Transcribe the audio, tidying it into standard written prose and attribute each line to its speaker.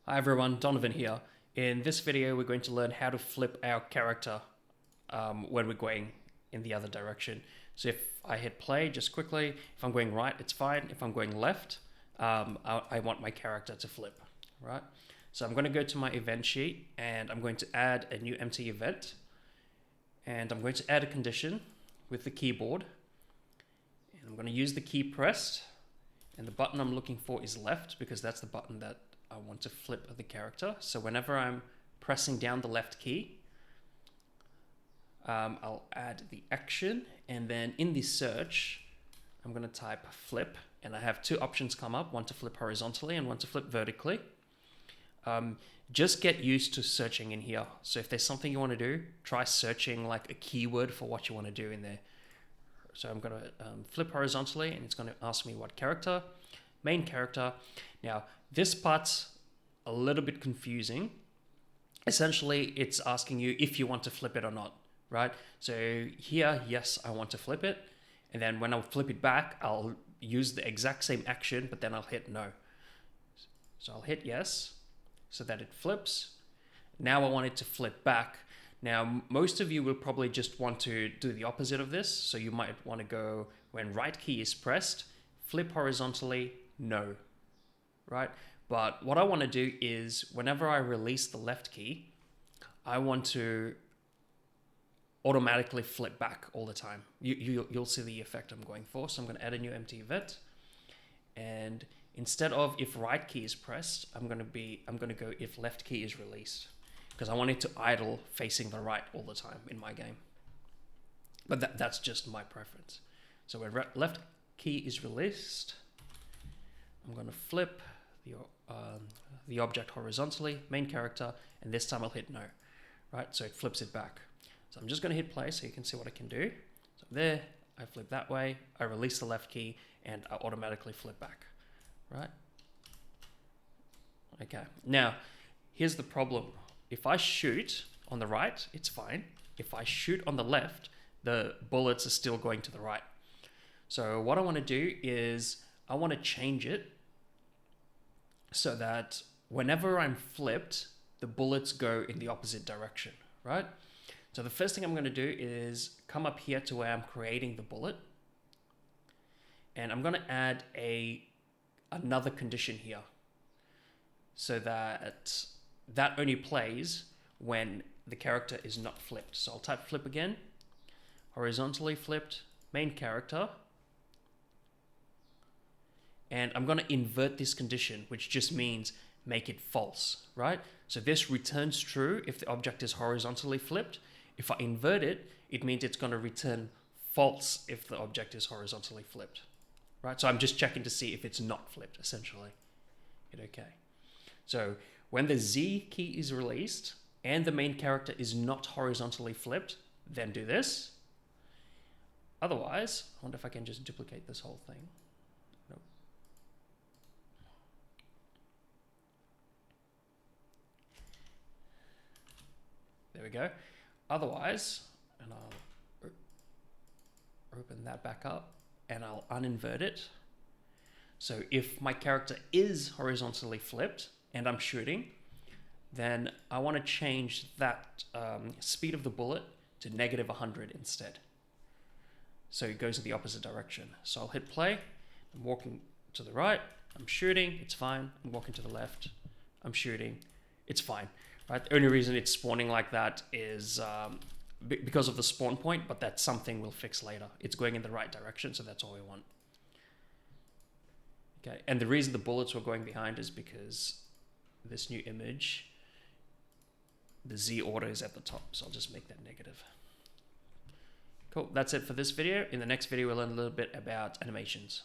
Speaker 1: Hi everyone, Donovan here. In this video, we're going to learn how to flip our character when we're going in the other direction. So if I hit play just quickly, if I'm going right, it's fine. If I'm going left, I want my character to flip, right? So I'm going to go to my event sheet and I'm going to add a new empty event. And I'm going to add a condition with the keyboard. And I'm going to use the key pressed. And the button I'm looking for is left because that's the button that I want to flip the character. So whenever I'm pressing down the left key, I'll add the action, and then in the search, I'm going to type flip, and I have two options come up, one to flip horizontally and one to flip vertically. Just get used to searching in here. So if there's something you want to do, try searching like a keyword for what you want to do in there. So I'm going to flip horizontally, and it's going to ask me what character, main character. Now, this part's a little bit confusing. Essentially, it's asking you if you want to flip it or not, right? So here, yes, I want to flip it. And then when I flip it back, I'll use the exact same action, but then I'll hit no. So I'll hit yes, so that it flips. Now I want it to flip back. Now, most of you will probably just want to do the opposite of this. So you might want to go when right key is pressed, flip horizontally, no, right? But what I want to do is whenever I release the left key, I want to automatically flip back all the time. You'll see the effect I'm going for. So I'm going to add a new empty event. And instead of if right key is pressed, I'm going to go if left key is released, because I want it to idle facing the right all the time in my game. But that's just my preference. So when left key is released, I'm going to flip the object horizontally, main character, and this time I'll hit no, right? So it flips it back. So I'm just going to hit play so you can see what I can do. So there, I flip that way, I release the left key, and I automatically flip back, right? Okay, now here's the problem. If I shoot on the right, it's fine. If I shoot on the left, the bullets are still going to the right. So what I want to do is I want to change it so that whenever I'm flipped, the bullets go in the opposite direction, right? So the first thing I'm going to do is come up here to where I'm creating the bullet. And I'm going to add another condition here so that only plays when the character is not flipped. So I'll type flip again, horizontally flipped, main character. And I'm going to invert this condition, which just means make it false, right? So this returns true if the object is horizontally flipped. If I invert it, it means it's going to return false if the object is horizontally flipped, right? So I'm just checking to see if it's not flipped, essentially. Hit OK. So when the Z key is released and the main character is not horizontally flipped, then do this. Otherwise, I wonder if I can just duplicate this whole thing. Nope. There we go. Otherwise, and I'll open that back up and I'll uninvert it. So if my character is horizontally flipped and I'm shooting, then I want to change that speed of the bullet to -100 instead. So it goes in the opposite direction. So I'll hit play. I'm walking to the right. I'm shooting. It's fine. I'm walking to the left. I'm shooting. It's fine. Right? The only reason it's spawning like that is because of the spawn point, but that's something we'll fix later. It's going in the right direction, so that's all we want. Okay, and the reason the bullets were going behind is because this new image, the Z order is at the top, so I'll just make that negative. Cool, that's it for this video. In the next video, we'll learn a little bit about animations.